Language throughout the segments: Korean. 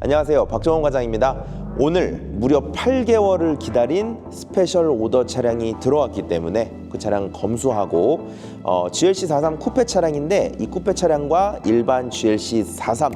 안녕하세요, 박정원 과장입니다. 오늘 무려 8개월을 기다린 스페셜 오더 차량이 들어왔기 때문에 그 차량 검수하고 GLC43 쿠페 차량인데 이 쿠페 차량과 일반 GLC43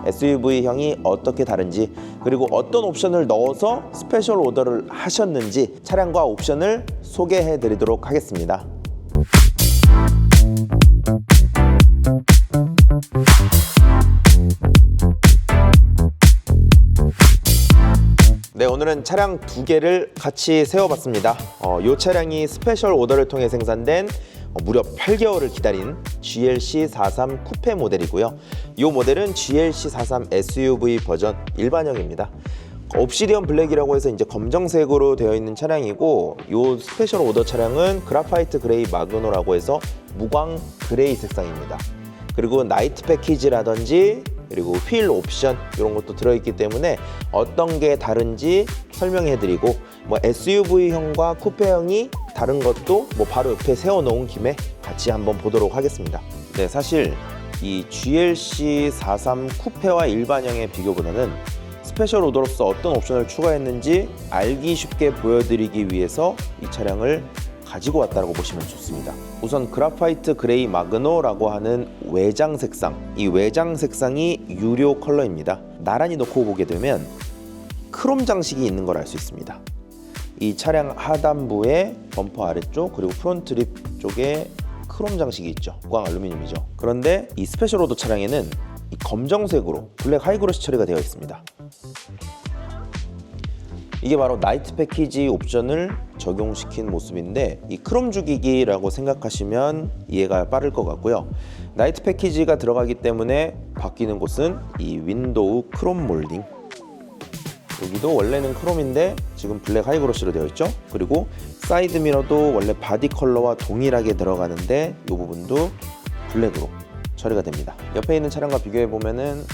SUV형이 어떻게 다른지, 그리고 어떤 옵션을 넣어서 스페셜 오더를 하셨는지 차량과 옵션을 소개해 드리도록 하겠습니다. 네, 오늘은 차량 두 개를 같이 세워봤습니다. 이 차량이 스페셜 오더를 통해 생산된 무려 8개월을 기다린 GLC43 쿠페 모델이고요. 이 모델은 GLC43 SUV 버전 일반형입니다. 옵시디언 블랙이라고 해서 이제 검정색으로 되어 있는 차량이고, 이 스페셜 오더 차량은 그라파이트 그레이 마그노라고 해서 무광 그레이 색상입니다. 그리고 나이트 패키지라든지 그리고 휠 옵션 이런 것도 들어있기 때문에 어떤 게 다른지 설명해드리고, SUV형과 쿠페형이 다른 것도 바로 옆에 세워놓은 김에 같이 한번 보도록 하겠습니다. 네, 사실 이 GLC43 쿠페와 일반형의 비교보다는 스페셜 오더로서 어떤 옵션을 추가했는지 알기 쉽게 보여드리기 위해서 이 차량을 가지고 왔다고 보시면 좋습니다. 우선 그라파이트 그레이 마그노라고 하는 외장 색상, 이 외장 색상이 유료 컬러입니다. 나란히 놓고 보게 되면 크롬 장식이 있는 걸 알 수 있습니다. 이 차량 하단부에 범퍼 아래쪽 그리고 프론트 립 쪽에 크롬 장식이 있죠. 무광 알루미늄이죠. 그런데 이 스페셜 오더 차량에는 이 검정색으로 블랙 하이그로시 처리가 되어 있습니다. 이게 바로 나이트 패키지 옵션을 적용시킨 모습인데, 이 크롬 죽이기라고 생각하시면 이해가 빠를 것 같고요. 나이트 패키지가 들어가기 때문에 바뀌는 곳은 이 윈도우 크롬 몰딩, 여기도 원래는 크롬인데 지금 블랙 하이그로시로 되어 있죠. 그리고 사이드 미러도 원래 바디 컬러와 동일하게 들어가는데 이 부분도 블랙으로 처리가 됩니다. 옆에 있는 차량과 비교해 보면은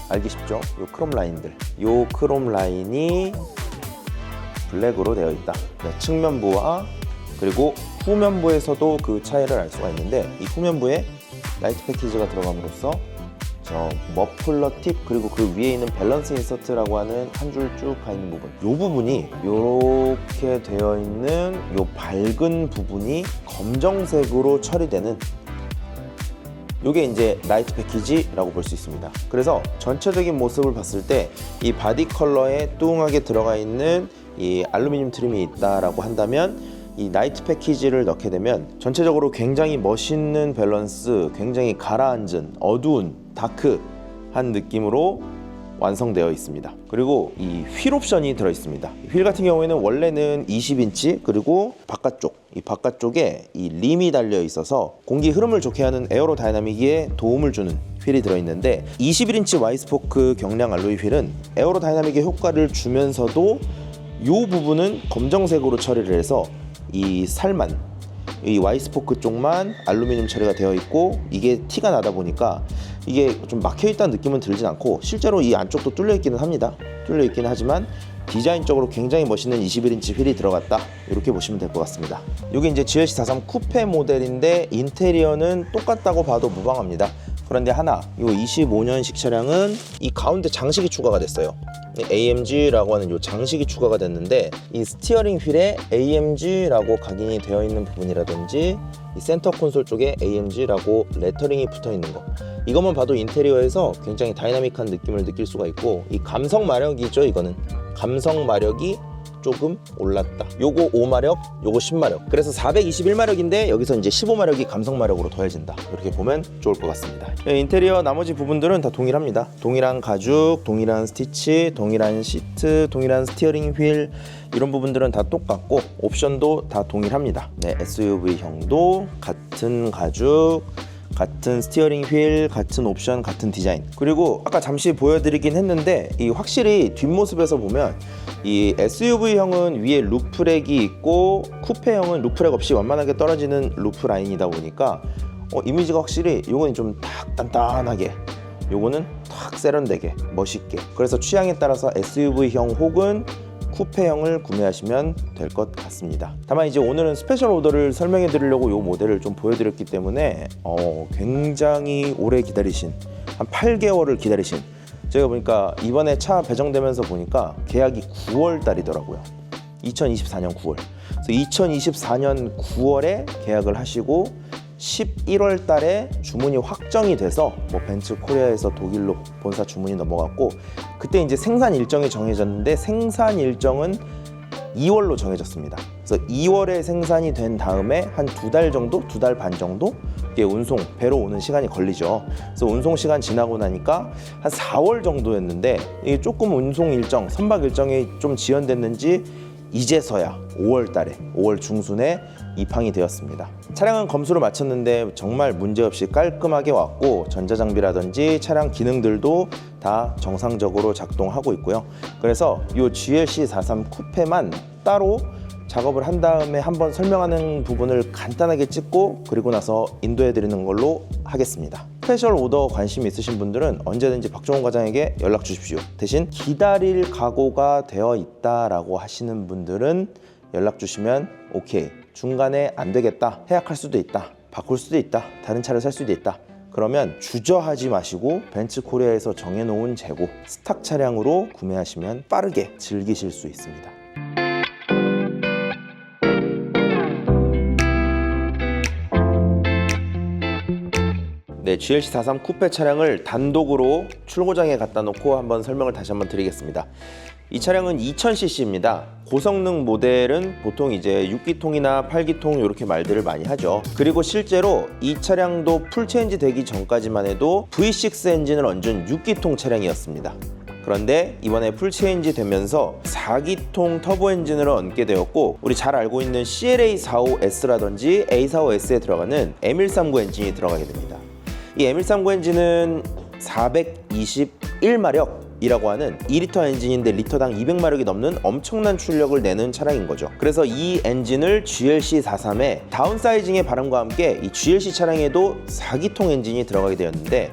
알기 쉽죠. 이 크롬 라인들, 이 크롬 라인이 블랙으로 되어 있다. 네, 측면부와 그리고 후면부에서도 그 차이를 알 수가 있는데, 이 후면부에 나이트 패키지가 들어감으로써 저 머플러 팁 그리고 그 위에 있는 밸런스 인서트라고 하는 한 줄 쭉 가 있는 부분, 이 부분이 이렇게 되어 있는 이 밝은 부분이 검정색으로 처리되는, 이게 이제 나이트 패키지라고 볼 수 있습니다. 그래서 전체적인 모습을 봤을 때 이 바디 컬러에 뚱하게 들어가 있는 이 알루미늄 트림이 있다라고 한다면, 이 나이트 패키지를 넣게 되면 전체적으로 굉장히 멋있는 밸런스, 굉장히 가라앉은 어두운 다크한 느낌으로 완성되어 있습니다. 그리고 이 휠 옵션이 들어 있습니다. 휠 같은 경우에는 원래는 20인치 그리고 이 바깥쪽에 이 림이 달려 있어서 공기 흐름을 좋게 하는 에어로 다이나믹에 도움을 주는 휠이 들어있는데, 21인치 와이스포크 경량 알로이 휠은 에어로 다이나믹의 효과를 주면서도 이 부분은 검정색으로 처리를 해서 이 살만, 이 와이스포크 쪽만 알루미늄 처리가 되어 있고, 이게 티가 나다 보니까 이게 좀 막혀있다는 느낌은 들진 않고, 실제로 이 안쪽도 뚫려있기는 합니다. 뚫려있기는 하지만 디자인적으로 굉장히 멋있는 21인치 휠이 들어갔다, 이렇게 보시면 될 것 같습니다. 이게 이제 GLC43 쿠페 모델인데 인테리어는 똑같다고 봐도 무방합니다. 그런데 하나, 이 25년식 차량은 이 가운데 장식이 추가가 됐어요. AMG라고 하는 이 장식이 추가가 됐는데, 이 스티어링 휠에 AMG라고 각인이 되어 있는 부분이라든지 이 센터 콘솔 쪽에 AMG라고 레터링이 붙어 있는 거, 이것만 봐도 인테리어에서 굉장히 다이나믹한 느낌을 느낄 수가 있고, 이 감성 마력이죠. 이거는 감성 마력이 조금 올랐다. 요거 5마력, 요거 10마력. 그래서 421마력인데 여기서 이제 15마력이 감성 마력으로 더해진다. 이렇게 보면 좋을 것 같습니다. 인테리어 나머지 부분들은 다 동일합니다. 동일한 가죽, 동일한 스티치, 동일한 시트, 동일한 스티어링 휠, 이런 부분들은 다 똑같고 옵션도 다 동일합니다. 네, SUV형도 같은 가죽, 같은 스티어링 휠, 같은 옵션, 같은 디자인. 그리고 아까 잠시 보여드리긴 했는데, 이 확실히 뒷모습에서 보면 이 SUV형은 위에 루프렉이 있고 쿠페형은 루프렉 없이 완만하게 떨어지는 루프 라인이다 보니까 이미지가 확실히 요거는 좀 탁 단단하게, 요거는 탁 세련되게 멋있게, 그래서 취향에 따라서 SUV형 혹은 쿠페형을 구매하시면 될 것 같습니다. 다만 이제 오늘은 스페셜 오더를 설명해 드리려고 이 모델을 좀 보여드렸기 때문에 굉장히 오래 기다리신, 한 8개월을 기다리신 제가 보니까 이번에 차 배정되면서 보니까 계약이 9월 달이더라고요. 2024년 9월. 그래서 2024년 9월에 계약을 하시고 11월 달에 주문이 확정이 돼서 뭐 벤츠 코리아에서 독일로 본사 주문이 넘어갔고, 그때 이제 생산 일정이 정해졌는데 생산 일정은 2월로 정해졌습니다. 그래서 2월에 생산이 된 다음에 한 2달 정도, 2달 반 정도 이게 운송, 배로 오는 시간이 걸리죠. 그래서 운송 시간 지나고 나니까 한 4월 정도였는데 이게 조금 운송 일정, 선박 일정이 좀 지연됐는지 이제서야 5월 달에, 5월 중순에 입항이 되었습니다. 차량은 검수를 마쳤는데 정말 문제없이 깔끔하게 왔고, 전자장비라든지 차량 기능들도 다 정상적으로 작동하고 있고요. 그래서 이 GLC43 쿠페만 따로 작업을 한 다음에 한번 설명하는 부분을 간단하게 찍고 그리고 나서 인도해 드리는 걸로 하겠습니다. 스페셜 오더 관심 있으신 분들은 언제든지 박종훈 과장에게 연락 주십시오. 대신 기다릴 각오가 되어 있다라고 하시는 분들은 연락 주시면 오케이, 중간에 안 되겠다, 해약할 수도 있다, 바꿀 수도 있다, 다른 차를 살 수도 있다, 그러면 주저하지 마시고 벤츠 코리아에서 정해놓은 재고 스탁 차량으로 구매하시면 빠르게 즐기실 수 있습니다. 네, GLC43 쿠페 차량을 단독으로 출고장에 갖다 놓고 한번 설명을 다시 한번 드리겠습니다. 이 차량은 2000cc입니다. 고성능 모델은 보통 이제 6기통이나 8기통 이렇게 말들을 많이 하죠. 그리고 실제로 이 차량도 풀체인지 되기 전까지만 해도 V6 엔진을 얹은 6기통 차량이었습니다. 그런데 이번에 풀체인지 되면서 4기통 터보 엔진을 얹게 되었고, 우리 잘 알고 있는 CLA45S라든지 A45S에 들어가는 M139 엔진이 들어가게 됩니다. 이 M139 엔진은 421마력이라고 하는 2리터 엔진인데 리터당 200마력이 넘는 엄청난 출력을 내는 차량인 거죠. 그래서 이 엔진을 GLC43에 다운사이징의 바람과 함께 이 GLC 차량에도 4기통 엔진이 들어가게 되었는데,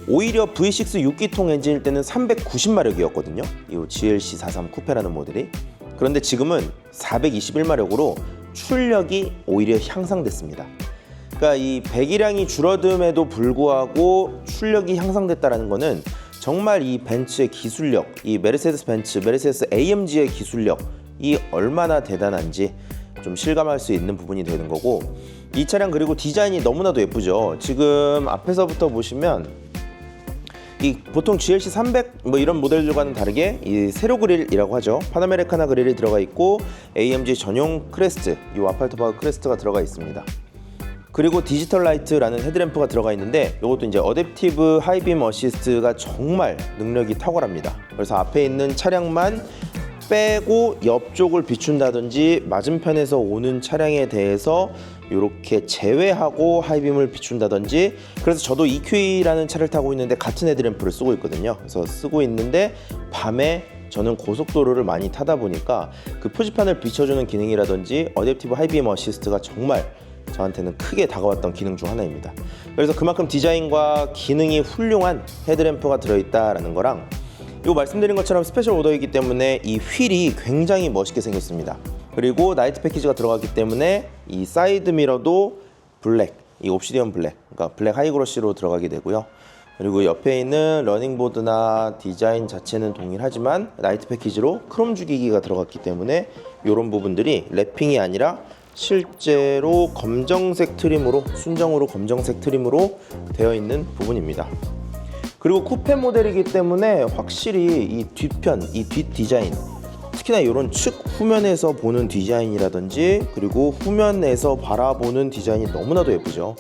오히려 V6 6기통 엔진일 때는 390마력이었거든요. 이 GLC43 쿠페라는 모델이. 그런데 지금은 421마력으로 출력이 오히려 향상됐습니다. 그러니까 이 배기량이 줄어듦에도 불구하고 출력이 향상됐다는 것은 정말 이 벤츠의 기술력, 이 메르세데스 벤츠, 메르세데스 AMG의 기술력이 얼마나 대단한지 좀 실감할 수 있는 부분이 되는 거고, 이 차량 그리고 디자인이 너무나도 예쁘죠. 지금 앞에서부터 보시면 이 보통 GLC 300 뭐 이런 모델들과는 다르게 이 세로 그릴이라고 하죠. 파나메리카나 그릴이 들어가 있고 AMG 전용 크레스트, 이 와팔토바그 크레스트가 들어가 있습니다. 그리고 디지털 라이트라는 헤드램프가 들어가 있는데 이것도 이제 어댑티브 하이빔 어시스트가 정말 능력이 탁월합니다. 그래서 앞에 있는 차량만 빼고 옆쪽을 비춘다든지 맞은편에서 오는 차량에 대해서 이렇게 제외하고 하이빔을 비춘다든지, 그래서 저도 EQE라는 차를 타고 있는데 같은 헤드램프를 쓰고 있거든요. 그래서 쓰고 있는데 밤에 저는 고속도로를 많이 타다 보니까 그 표지판을 비춰주는 기능이라든지 어댑티브 하이빔 어시스트가 정말 저한테는 크게 다가왔던 기능 중 하나입니다. 그래서 그만큼 디자인과 기능이 훌륭한 헤드램프가 들어있다라는 거랑, 이 말씀드린 것처럼 스페셜 오더이기 때문에 이 휠이 굉장히 멋있게 생겼습니다. 그리고 나이트 패키지가 들어갔기 때문에 이 사이드 미러도 블랙, 이 옵시디언 블랙, 그러니까 블랙 하이그로시로 들어가게 되고요. 그리고 옆에 있는 러닝보드나 디자인 자체는 동일하지만 나이트 패키지로 크롬 주기기가 들어갔기 때문에 이런 부분들이 랩핑이 아니라 실제로 검정색 트림으로, 순정으로 검정색 트림으로 되어 있는 부분입니다. 그리고 쿠페 모델이기 때문에 확실히 이 뒤편, 이 뒷 디자인, 특히나 이런 측 후면에서 보는 디자인이라든지 그리고 후면에서 바라보는 디자인이 너무나도 예쁘죠.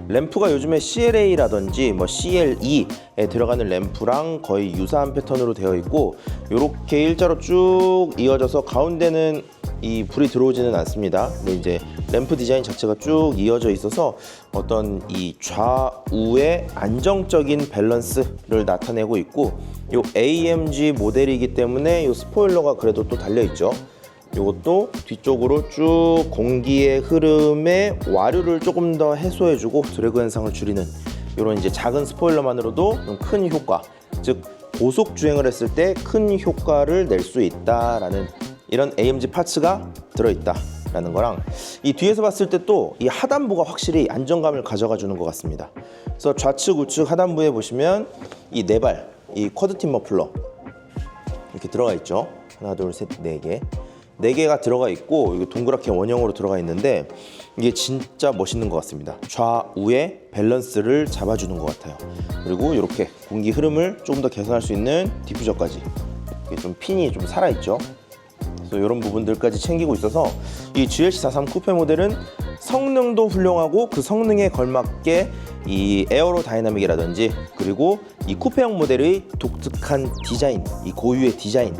램프가 요즘에 CLA라든지 뭐 CLE에 들어가는 램프랑 거의 유사한 패턴으로 되어 있고, 이렇게 일자로 쭉 이어져서 가운데는 이 불이 들어오지는 않습니다. 근데 이제 램프 디자인 자체가 쭉 이어져 있어서 어떤 이 좌우의 안정적인 밸런스를 나타내고 있고, 요 AMG 모델이기 때문에 요 스포일러가 그래도 또 달려 있죠. 이것도 뒤쪽으로 쭉 공기의 흐름에 와류를 조금 더 해소해주고 드래그 현상을 줄이는 이런 이제 작은 스포일러만으로도 좀 큰 효과, 즉 고속 주행을 했을 때 큰 효과를 낼 수 있다라는 이런 AMG 파츠가 들어있다라는 거랑, 이 뒤에서 봤을 때 또 이 하단부가 확실히 안정감을 가져가 주는 것 같습니다. 그래서 좌측 우측 하단부에 보시면 이 네발, 이 쿼드팁 머플러 이렇게 들어가 있죠. 하나, 둘, 셋, 네 개. 4개가 들어가 있고 이거 동그랗게 원형으로 들어가 있는데 이게 진짜 멋있는 것 같습니다. 좌우의 밸런스를 잡아주는 것 같아요. 그리고 이렇게 공기 흐름을 조금 더 개선할 수 있는 디퓨저까지 이게 좀 핀이 좀 살아있죠. 그래서 이런 부분들까지 챙기고 있어서 이 GLC43 쿠페 모델은 성능도 훌륭하고 그 성능에 걸맞게 이 에어로다이나믹이라든지 그리고 이 쿠페형 모델의 독특한 디자인, 이 고유의 디자인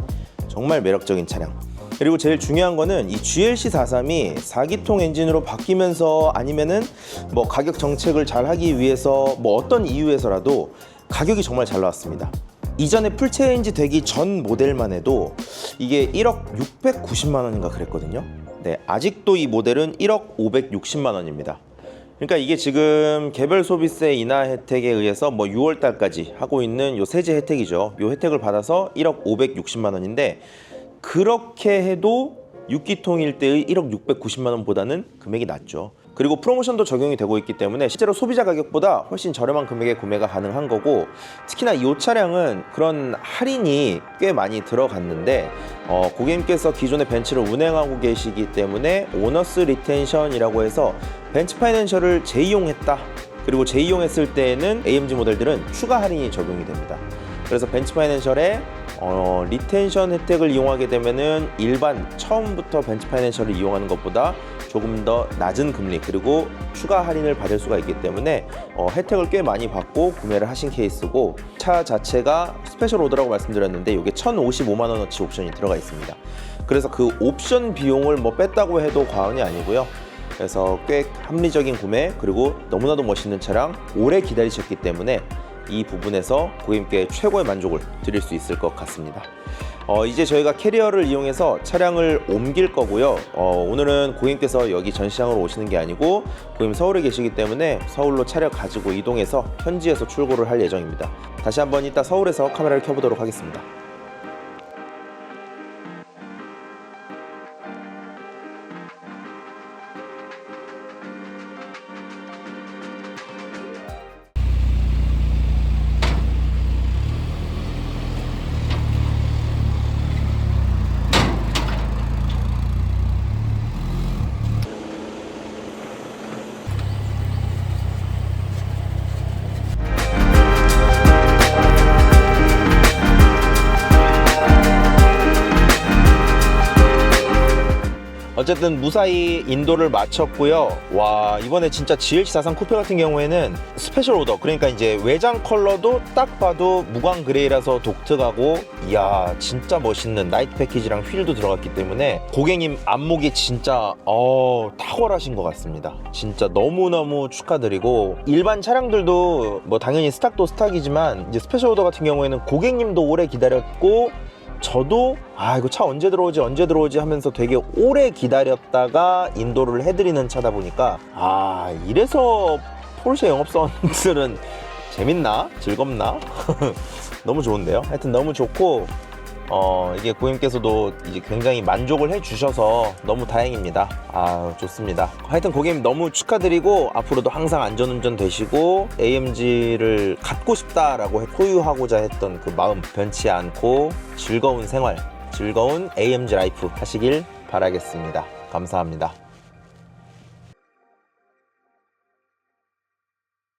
정말 매력적인 차량. 그리고 제일 중요한 거는 이 GLC43이 4기통 엔진으로 바뀌면서 아니면은 뭐 가격 정책을 잘 하기 위해서 뭐 어떤 이유에서라도 가격이 정말 잘 나왔습니다. 이전에 풀체인지 되기 전 모델만 해도 이게 1억 690만 원인가 그랬거든요. 네, 아직도 이 모델은 1억 560만 원입니다. 그러니까 이게 지금 개별 소비세 인하 혜택에 의해서 뭐 6월 달까지 하고 있는 요 세제 혜택이죠. 요 혜택을 받아서 1억 560만 원인데 그렇게 해도 6기통일 때의 1억 690만 원보다는 금액이 낮죠. 그리고 프로모션도 적용이 되고 있기 때문에 실제로 소비자 가격보다 훨씬 저렴한 금액에 구매가 가능한 거고, 특히나 이 차량은 그런 할인이 꽤 많이 들어갔는데 고객님께서 기존의 벤츠를 운행하고 계시기 때문에 오너스 리텐션이라고 해서 벤츠 파이낸셜을 재이용했다. 그리고 재이용했을 때에는 AMG 모델들은 추가 할인이 적용이 됩니다. 그래서 벤츠 파이낸셜에 리텐션 혜택을 이용하게 되면은 일반 처음부터 벤츠 파이낸셜을 이용하는 것보다 조금 더 낮은 금리 그리고 추가 할인을 받을 수가 있기 때문에 혜택을 꽤 많이 받고 구매를 하신 케이스고, 차 자체가 스페셜 오더라고 말씀드렸는데 이게 1,055만 원어치 옵션이 들어가 있습니다. 그래서 그 옵션 비용을 뭐 뺐다고 해도 과언이 아니고요. 그래서 꽤 합리적인 구매, 그리고 너무나도 멋있는 차량 오래 기다리셨기 때문에 이 부분에서 고객님께 최고의 만족을 드릴 수 있을 것 같습니다. 이제 저희가 캐리어를 이용해서 차량을 옮길 거고요. 오늘은 고객님께서 여기 전시장으로 오시는 게 아니고 고객님 서울에 계시기 때문에 서울로 차량 가지고 이동해서 현지에서 출고를 할 예정입니다. 다시 한번 이따 서울에서 카메라를 켜보도록 하겠습니다. 어쨌든 무사히 인도를 마쳤고요. 와, 이번에 진짜 GLC43 쿠페 같은 경우에는 스페셜 오더, 그러니까 이제 외장 컬러도 딱 봐도 무광 그레이라서 독특하고, 이야 진짜 멋있는 나이트 패키지랑 휠도 들어갔기 때문에 고객님 안목이 진짜 탁월하신 것 같습니다. 진짜 너무너무 축하드리고, 일반 차량들도 뭐 당연히 스탁도 스탁이지만 이제 스페셜 오더 같은 경우에는 고객님도 오래 기다렸고 저도 이거 차 언제 들어오지 하면서 되게 오래 기다렸다가 인도를 해드리는 차다 보니까 이래서 포르쉐 영업사원들은 재밌나? 즐겁나? 너무 좋은데요? 하여튼 너무 좋고, 이게 고객님께서도 이제 굉장히 만족을 해주셔서 너무 다행입니다. 좋습니다. 하여튼 고객님 너무 축하드리고, 앞으로도 항상 안전운전 되시고 AMG를 갖고 싶다라고 소유하고자 했던 그 마음 변치 않고 즐거운 생활, 즐거운 AMG 라이프 하시길 바라겠습니다. 감사합니다.